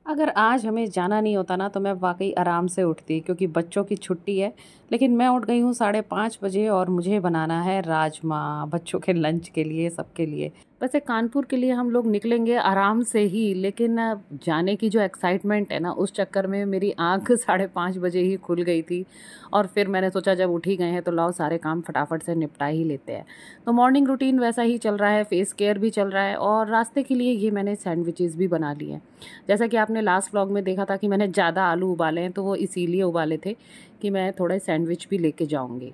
अगर आज हमें जाना नहीं होता ना तो मैं वाकई आराम से उठती, क्योंकि बच्चों की छुट्टी है। लेकिन मैं उठ गई हूँ 5:30 बजे और मुझे बनाना है राजमा बच्चों के लंच के लिए, सबके लिए। वैसे कानपुर के लिए हम लोग निकलेंगे आराम से ही, लेकिन जाने की जो एक्साइटमेंट है ना, उस चक्कर में मेरी आँख 5:30 बजे ही खुल गई थी। और फिर मैंने सोचा जब उठ ही गए हैं तो लाओ सारे काम फटाफट से निपटा ही लेते हैं। तो मॉर्निंग रूटीन वैसा ही चल रहा है, फेस केयर भी चल रहा है, और रास्ते के लिए ये मैंने सैंडविचेस भी बना लिए हैं। जैसा कि आपने लास्ट व्लॉग में देखा था कि मैंने ज़्यादा आलू उबाले हैं, तो वो इसीलिए उबाले थे कि मैं थोड़े सैंडविच भी लेके जाऊंगी।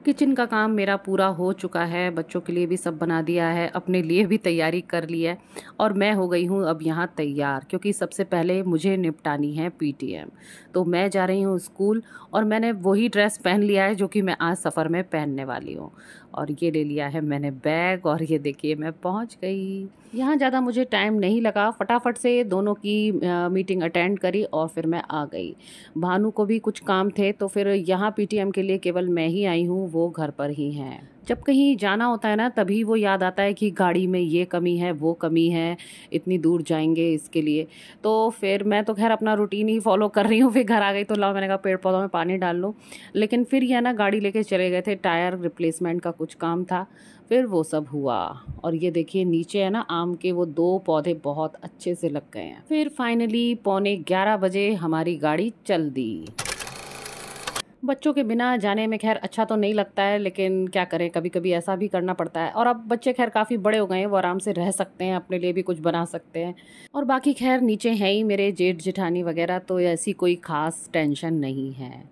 किचन का काम मेरा पूरा हो चुका है, बच्चों के लिए भी सब बना दिया है, अपने लिए भी तैयारी कर ली है, और मैं हो गई हूँ अब यहाँ तैयार, क्योंकि सबसे पहले मुझे निपटानी है पीटीएम। तो मैं जा रही हूँ स्कूल, और मैंने वही ड्रेस पहन लिया है जो कि मैं आज सफ़र में पहनने वाली हूँ। और ये ले लिया है मैंने बैग, और ये देखिए मैं पहुँच गई। यहाँ ज़्यादा मुझे टाइम नहीं लगा, फटाफट से दोनों की मीटिंग अटेंड करी और फिर मैं आ गई। भानु को भी कुछ काम थे, तो फिर यहाँ पीटीएम के लिए केवल मैं ही आई हूँ, वो घर पर ही हैं। जब कहीं जाना होता है ना, तभी वो याद आता है कि गाड़ी में ये कमी है, वो कमी है, इतनी दूर जाएंगे इसके लिए। तो फिर मैं तो खैर अपना रूटीन ही फॉलो कर रही हूँ। फिर घर आ गई तो लाओ, मैंने कहा पेड़ पौधों में पानी डाल लो। लेकिन फिर यह ना गाड़ी लेके चले गए थे, टायर रिप्लेसमेंट का कुछ काम था, फिर वो सब हुआ। और ये देखिए नीचे है ना आम के वो 2 पौधे बहुत अच्छे से लग गए हैं। फिर फाइनली 11:15 बजे हमारी गाड़ी चल दी। बच्चों के बिना जाने में खैर अच्छा तो नहीं लगता है, लेकिन क्या करें, कभी कभी ऐसा भी करना पड़ता है। और अब बच्चे खैर काफ़ी बड़े हो गए हैं, वो आराम से रह सकते हैं, अपने लिए भी कुछ बना सकते हैं। और बाकी खैर नीचे हैं ही मेरे जेठ जेठानी वगैरह, तो ऐसी कोई ख़ास टेंशन नहीं है।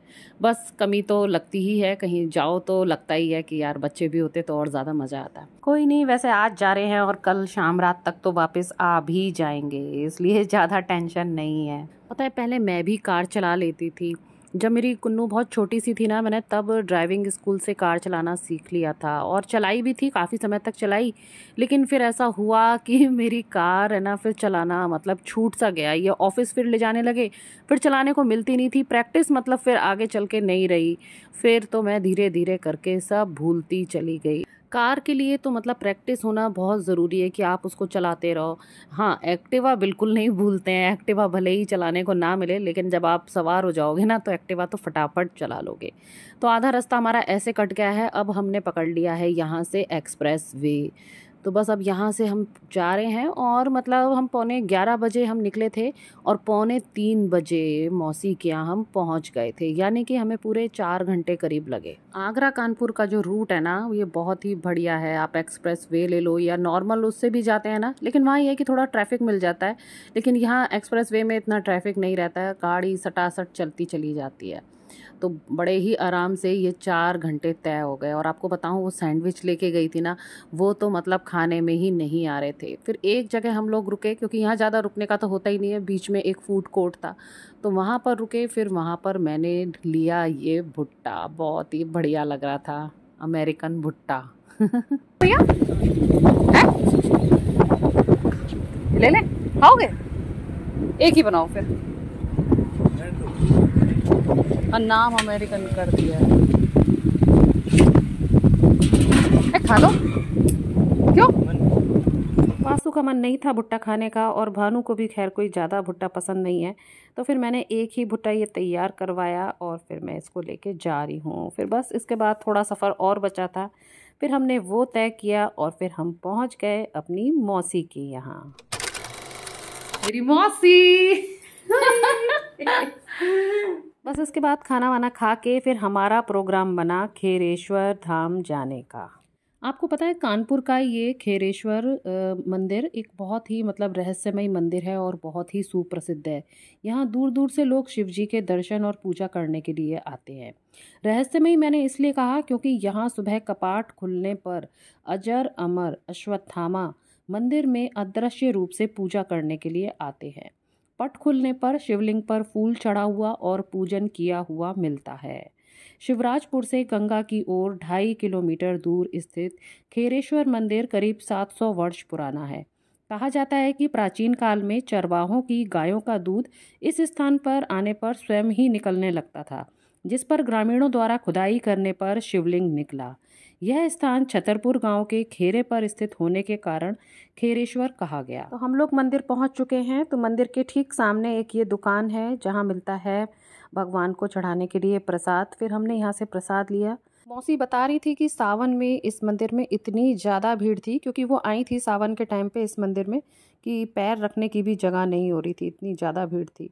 बस कमी तो लगती ही है, कहीं जाओ तो लगता ही है कि यार बच्चे भी होते तो और ज़्यादा मज़ा आता। कोई नहीं, वैसे आज जा रहे हैं और कल शाम रात तक तो वापस आ भी जाएंगे, इसलिए ज़्यादा टेंशन नहीं है। पता है पहले मैं भी कार चला लेती थी, जब मेरी कुन्नू बहुत छोटी सी थी ना, मैंने तब ड्राइविंग स्कूल से कार चलाना सीख लिया था, और चलाई भी थी, काफ़ी समय तक चलाई। लेकिन फिर ऐसा हुआ कि मेरी कार है ना, फिर चलाना मतलब छूट सा गया। ये ऑफिस फिर ले जाने लगे, फिर चलाने को मिलती नहीं थी प्रैक्टिस, मतलब फिर आगे चल के नहीं रही। फिर तो मैं धीरे धीरे करके सब भूलती चली गई। कार के लिए तो मतलब प्रैक्टिस होना बहुत ज़रूरी है कि आप उसको चलाते रहो। हाँ, एक्टिवा बिल्कुल नहीं भूलते हैं, एक्टिवा भले ही चलाने को ना मिले, लेकिन जब आप सवार हो जाओगे ना तो एक्टिवा तो फटाफट चला लोगे। तो आधा रास्ता हमारा ऐसे कट गया है, अब हमने पकड़ लिया है यहाँ से एक्सप्रेस वे। तो बस अब यहाँ से हम जा रहे हैं, और मतलब हम 11:15 बजे हम निकले थे, और 2:45 बजे मौसी के यहाँ हम पहुँच गए थे, यानी कि हमें पूरे 4 घंटे करीब लगे। आगरा कानपुर का जो रूट है ना, ये बहुत ही बढ़िया है। आप एक्सप्रेस वे ले लो या नॉर्मल उससे भी जाते हैं ना, लेकिन वहाँ ये है कि थोड़ा ट्रैफिक मिल जाता है। लेकिन यहाँ एक्सप्रेस वे में इतना ट्रैफिक नहीं रहता है, गाड़ी सटासट चलती चली जाती है। तो बड़े ही आराम से ये 4 घंटे तय हो गए। और आपको बताऊं, वो सैंडविच लेके गई थी ना, वो तो मतलब खाने में ही नहीं आ रहे थे। फिर एक जगह हम लोग रुके, क्योंकि यहाँ ज़्यादा रुकने का तो होता ही नहीं है, बीच में एक फूड कोर्ट था, तो वहाँ पर रुके। फिर वहाँ पर मैंने लिया ये भुट्टा, बहुत ही बढ़िया लग रहा था, अमेरिकन भुट्टा। भैया ले ले, खाओगे? एक ही बनाओ फिर। नाम अमेरिकन कर दिया है। खा लो। क्यों? वासु का मन नहीं था भुट्टा खाने का, और भानु को भी खैर कोई ज़्यादा भुट्टा पसंद नहीं है। तो फिर मैंने एक ही भुट्टा ये तैयार करवाया, और फिर मैं इसको लेके जा रही हूँ। फिर बस इसके बाद थोड़ा सफ़र और बचा था, फिर हमने वो तय किया, और फिर हम पहुँच गए अपनी मौसी के यहाँ। मेरी मौसी। बस इसके बाद खाना वाना खा के फिर हमारा प्रोग्राम बना खेरेश्वर धाम जाने का। आपको पता है कानपुर का ये खेरेश्वर मंदिर एक बहुत ही मतलब रहस्यमय मंदिर है, और बहुत ही सुप्रसिद्ध है। यहाँ दूर दूर से लोग शिव जी के दर्शन और पूजा करने के लिए आते हैं। रहस्यमय मैंने इसलिए कहा क्योंकि यहाँ सुबह कपाट खुलने पर अजर अमर अश्वत्थामा मंदिर में अदृश्य रूप से पूजा करने के लिए आते हैं। पट खुलने पर शिवलिंग पर फूल चढ़ा हुआ और पूजन किया हुआ मिलता है। शिवराजपुर से गंगा की ओर 2.5 किलोमीटर दूर स्थित खेरेश्वर मंदिर करीब 700 वर्ष पुराना है। कहा जाता है कि प्राचीन काल में चरवाहों की गायों का दूध इस स्थान पर आने पर स्वयं ही निकलने लगता था, जिस पर ग्रामीणों द्वारा खुदाई करने पर शिवलिंग निकला। यह स्थान छतरपुर गांव के खेरे पर स्थित होने के कारण खेरेश्वर कहा गया। तो हम लोग मंदिर पहुंच चुके हैं। तो मंदिर के ठीक सामने एक ये दुकान है जहां मिलता है भगवान को चढ़ाने के लिए प्रसाद। फिर हमने यहाँ से प्रसाद लिया। मौसी बता रही थी कि सावन में इस मंदिर में इतनी ज़्यादा भीड़ थी, क्योंकि वो आई थी सावन के टाइम पे इस मंदिर में, कि पैर रखने की भी जगह नहीं हो रही थी, इतनी ज़्यादा भीड़ थी।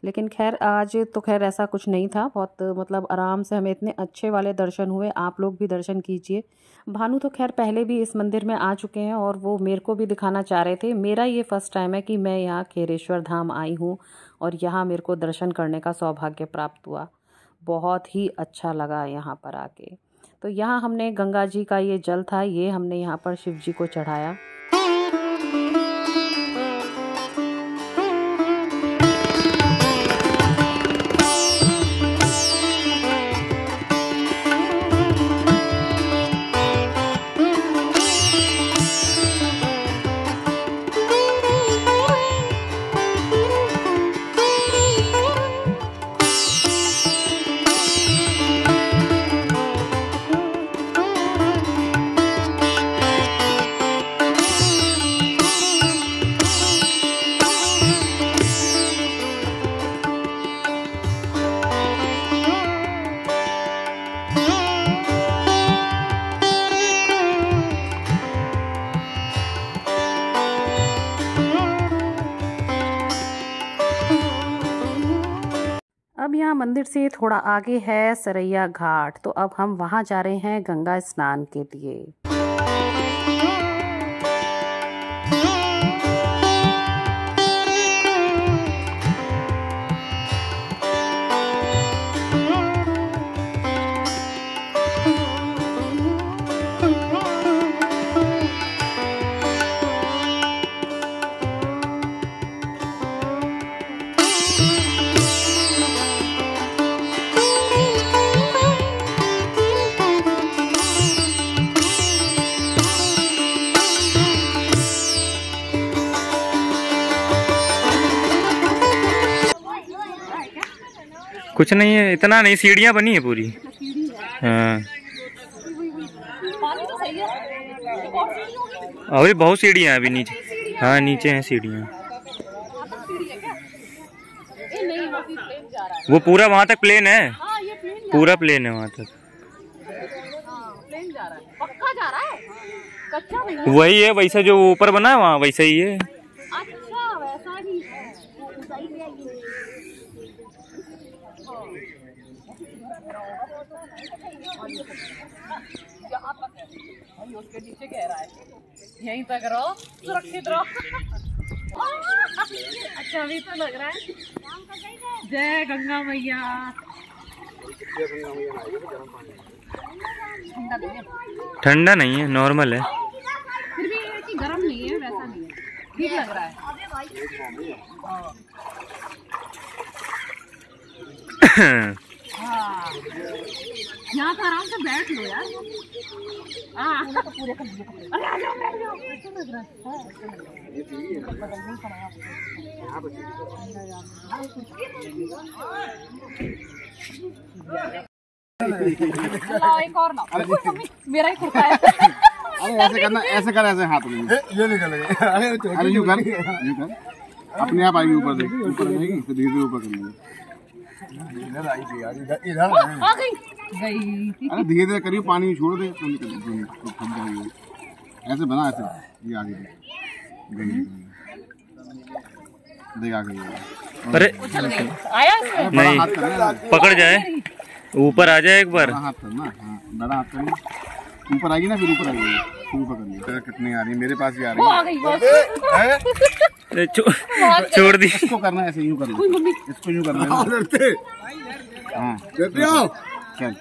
लेकिन खैर आज तो खैर ऐसा कुछ नहीं था, बहुत मतलब आराम से हमें इतने अच्छे वाले दर्शन हुए। आप लोग भी दर्शन कीजिए। भानु तो खैर पहले भी इस मंदिर में आ चुके हैं और वो मेरे को भी दिखाना चाह रहे थे। मेरा ये फर्स्ट टाइम है कि मैं यहाँ खेरेश्वर धाम आई हूँ और यहाँ मेरे को दर्शन करने का सौभाग्य प्राप्त हुआ। बहुत ही अच्छा लगा यहाँ पर आके। तो यहाँ हमने गंगा जी का ये जल था, ये हमने यहाँ पर शिव जी को चढ़ाया। अब यहाँ मंदिर से थोड़ा आगे है सरैया घाट। तो अब हम वहाँ जा रहे हैं गंगा स्नान के लिए। कुछ नहीं है, इतना नहीं, सीढ़ियाँ बनी है पूरी। हाँ अभी बहुत सीढ़ियाँ हैं अभी नीचे। हाँ नीचे हैं सीढ़ियाँ। वो पूरा वहाँ तक प्लेन है, पूरा प्लेन है वहाँ तक। पक्का जा रहा है, कच्चा नहीं है। वही है, वैसा जो ऊपर बना है वहाँ वैसा ही है। अच्छा वैसा ही है। उसके नीचे कह रहा है यहीं तक रहो, सुरक्षित रहो। अच्छा अभी तो लग रहा है जय गंगा मैया। ठंडा नहीं है, नॉर्मल है। फिर भी ये कि गर्म नहीं है, वैसा नहीं है, ठीक लग रहा है। हाँ यहाँ तो आराम से बैठ लो यार। हाँ तो पूरे कर दिए। अरे आ जाओ बैठ जाओ, अच्छा लग रहा है। एक और ना, मेरा ही कुर्ता है। अरे ऐसे करना, ऐसे कर, ऐसे हाथ में ये निकल गए। अरे यूं कर, अपने आप आएगी ऊपर से, ऊपर आएगी तो धीरे धीरे ऊपर कर लेंगे। इधर आई थी यार, इधर आ गई। अरे धीरे धीरे करिए, पानी छोड़ दे तो निकल जाएगी। ऐसे बना, ऐसे ये आगे देख आ गई। अरे आया नहीं, पकड़ जाए, ऊपर आ जाए एक बार। हाथ करना, हाँ बड़ा हाथ करना, ऊपर आएगी ना, फिर ऊपर आएगी, फिर ऊपर कर लिया। कितनी आ रही है, मेरे पास भी आ रही है। छोड़ दी। इसको करना ऐसे, यूं कर लो, इसको यूं करना। हाँ चल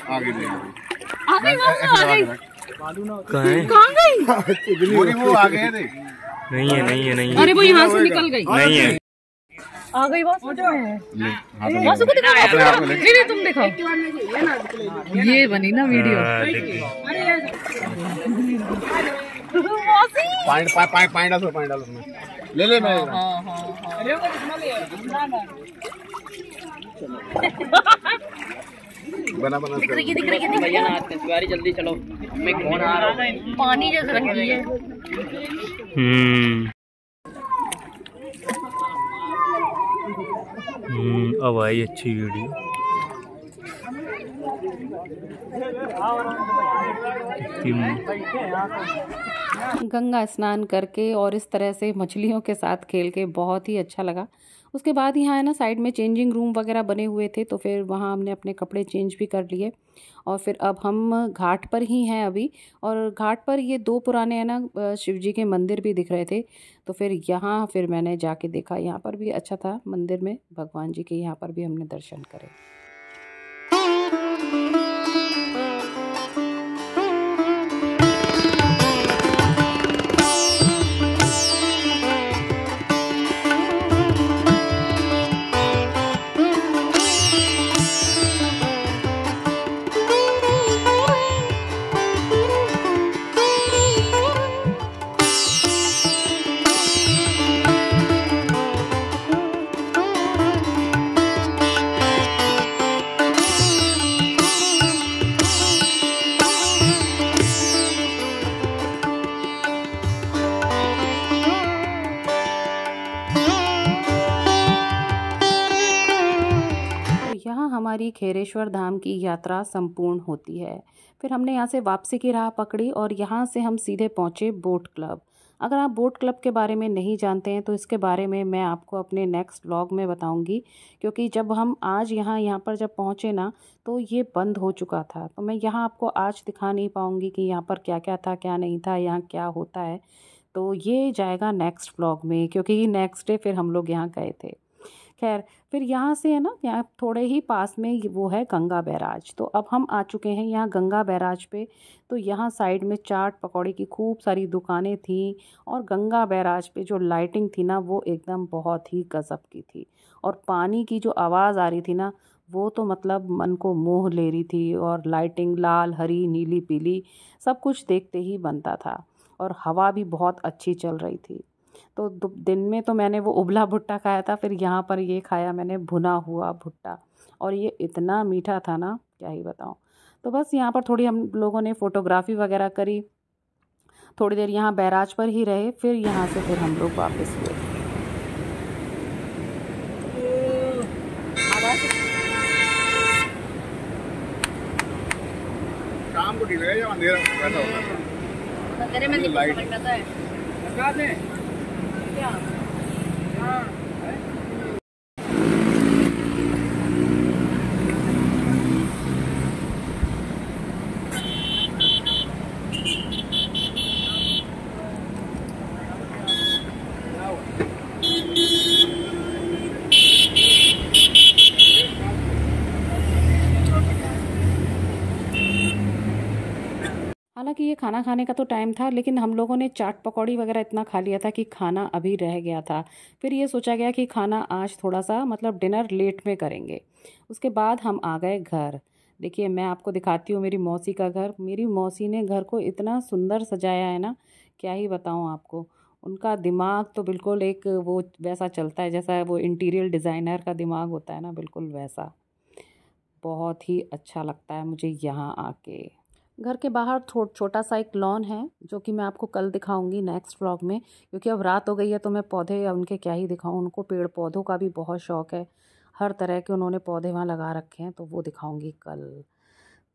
आगे दे, कहाँ गई वो आ गए थे। नहीं है, नहीं है, नहीं है। अरे वो यहाँ से निकल गई। नहीं है, आ गई बस। वासु को दिखाओ। नहीं तुम दिखाओ, ये बनी ना वीडियो। पानी डालो उसमें, ले मैं। बना बना दिख रही है भैया ना आते तिवारी जल्दी चलो, मैं कौन आ रहा हूँ। पानी जैसे रखी है। अब आई अच्छी वीडियो। गंगा स्नान करके और इस तरह से मछलियों के साथ खेल के बहुत ही अच्छा लगा। उसके बाद यहाँ है ना साइड में चेंजिंग रूम वगैरह बने हुए थे, तो फिर वहाँ हमने अपने कपड़े चेंज भी कर लिए और फिर अब हम घाट पर ही हैं अभी। और घाट पर ये 2 पुराने है ना शिव जी के मंदिर भी दिख रहे थे, तो फिर यहाँ फिर मैंने जाके देखा, यहाँ पर भी अच्छा था मंदिर में भगवान जी के, यहाँ पर भी हमने दर्शन करे। यहाँ हमारी खेरेश्वर धाम की यात्रा संपूर्ण होती है। फिर हमने यहाँ से वापसी की राह पकड़ी और यहाँ से हम सीधे पहुँचे बोट क्लब। अगर आप बोट क्लब के बारे में नहीं जानते हैं तो इसके बारे में मैं आपको अपने नेक्स्ट व्लॉग में बताऊंगी, क्योंकि जब हम आज यहाँ पर जब पहुँचे ना तो ये बंद हो चुका था, तो मैं यहाँ आपको आज दिखा नहीं पाऊँगी कि यहाँ पर क्या क्या था क्या नहीं था, यहाँ क्या होता है। तो ये जाएगा नेक्स्ट व्लॉग में, क्योंकि नेक्स्ट डे फिर हम लोग यहाँ गए थे। खैर फिर यहाँ से है ना, यहाँ थोड़े ही पास में वो है गंगा बैराज। तो अब हम आ चुके हैं यहाँ गंगा बैराज पे। तो यहाँ साइड में चाट पकौड़े की खूब सारी दुकानें थी और गंगा बैराज पे जो लाइटिंग थी ना वो एकदम बहुत ही गजब की थी। और पानी की जो आवाज़ आ रही थी ना वो तो मतलब मन को मोह ले रही थी। और लाइटिंग लाल हरी नीली पीली सब कुछ देखते ही बनता था और हवा भी बहुत अच्छी चल रही थी। तो दिन में तो मैंने वो उबला भुट्टा खाया था, फिर यहाँ पर ये खाया मैंने भुना हुआ भुट्टा, और ये इतना मीठा था ना क्या ही बताऊँ। तो बस यहाँ पर थोड़ी हम लोगों ने फ़ोटोग्राफ़ी वगैरह करी, थोड़ी देर यहाँ बैराज पर ही रहे, फिर यहाँ से फिर हम लोग वापस हुए। शाम को ठीक लगेगा या अंधेरा वैसा होता है? अंधेरे में नहीं समझ में आता है। लगा दे क्या? हालांकि ये खाना खाने का तो टाइम था, लेकिन हम लोगों ने चाट पकौड़ी वगैरह इतना खा लिया था कि खाना अभी रह गया था। फिर ये सोचा गया कि खाना आज थोड़ा सा मतलब डिनर लेट में करेंगे। उसके बाद हम आ गए घर। देखिए मैं आपको दिखाती हूँ मेरी मौसी का घर। मेरी मौसी ने घर को इतना सुंदर सजाया है ना, क्या ही बताऊँ आपको। उनका दिमाग तो बिल्कुल एक वो वैसा चलता है जैसा वो इंटीरियर डिज़ाइनर का दिमाग होता है ना, बिल्कुल वैसा। बहुत ही अच्छा लगता है मुझे यहाँ आके। घर के बाहर छोटा सा एक लॉन है जो कि मैं आपको कल दिखाऊंगी नेक्स्ट व्लॉग में, क्योंकि अब रात हो गई है तो मैं पौधे या उनके क्या ही दिखाऊं। उनको पेड़ पौधों का भी बहुत शौक़ है, हर तरह के उन्होंने पौधे वहाँ लगा रखे हैं, तो वो दिखाऊंगी कल।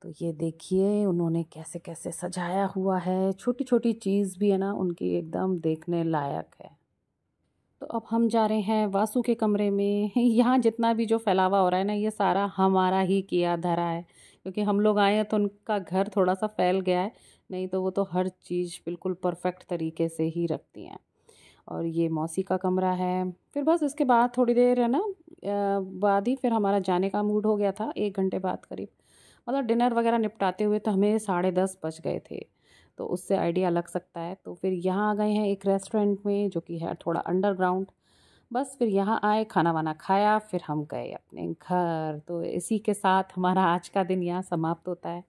तो ये देखिए उन्होंने कैसे कैसे सजाया हुआ है, छोटी छोटी चीज़ भी है ना उनकी एकदम देखने लायक है। तो अब हम जा रहे हैं वासु के कमरे में। यहाँ जितना भी जो फैलावा हो रहा है ना ये सारा हमारा ही किया धरा है, क्योंकि हम लोग आए हैं तो उनका घर थोड़ा सा फैल गया है, नहीं तो वो तो हर चीज़ बिल्कुल परफेक्ट तरीके से ही रखती हैं। और ये मौसी का कमरा है। फिर बस इसके बाद थोड़ी देर है ना बाद ही फिर हमारा जाने का मूड हो गया था, 1 घंटे बाद करीब। मतलब डिनर वगैरह निपटाते हुए तो हमें 10:30 बज गए थे, तो उससे आइडिया लग सकता है। तो फिर यहाँ आ गए हैं एक रेस्टोरेंट में जो कि है थोड़ा अंडरग्राउंड। बस फिर यहाँ आए, खाना वाना खाया, फिर हम गए अपने घर। तो इसी के साथ हमारा आज का दिन यहाँ समाप्त होता है।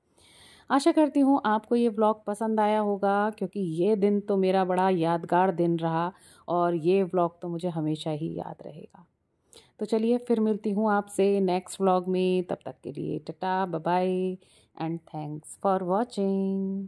आशा करती हूँ आपको ये व्लॉग पसंद आया होगा, क्योंकि ये दिन तो मेरा बड़ा यादगार दिन रहा और ये व्लॉग तो मुझे हमेशा ही याद रहेगा। तो चलिए फिर मिलती हूँ आपसे नेक्स्ट व्लॉग में, तब तक के लिए tata bye bye and thanks for watching.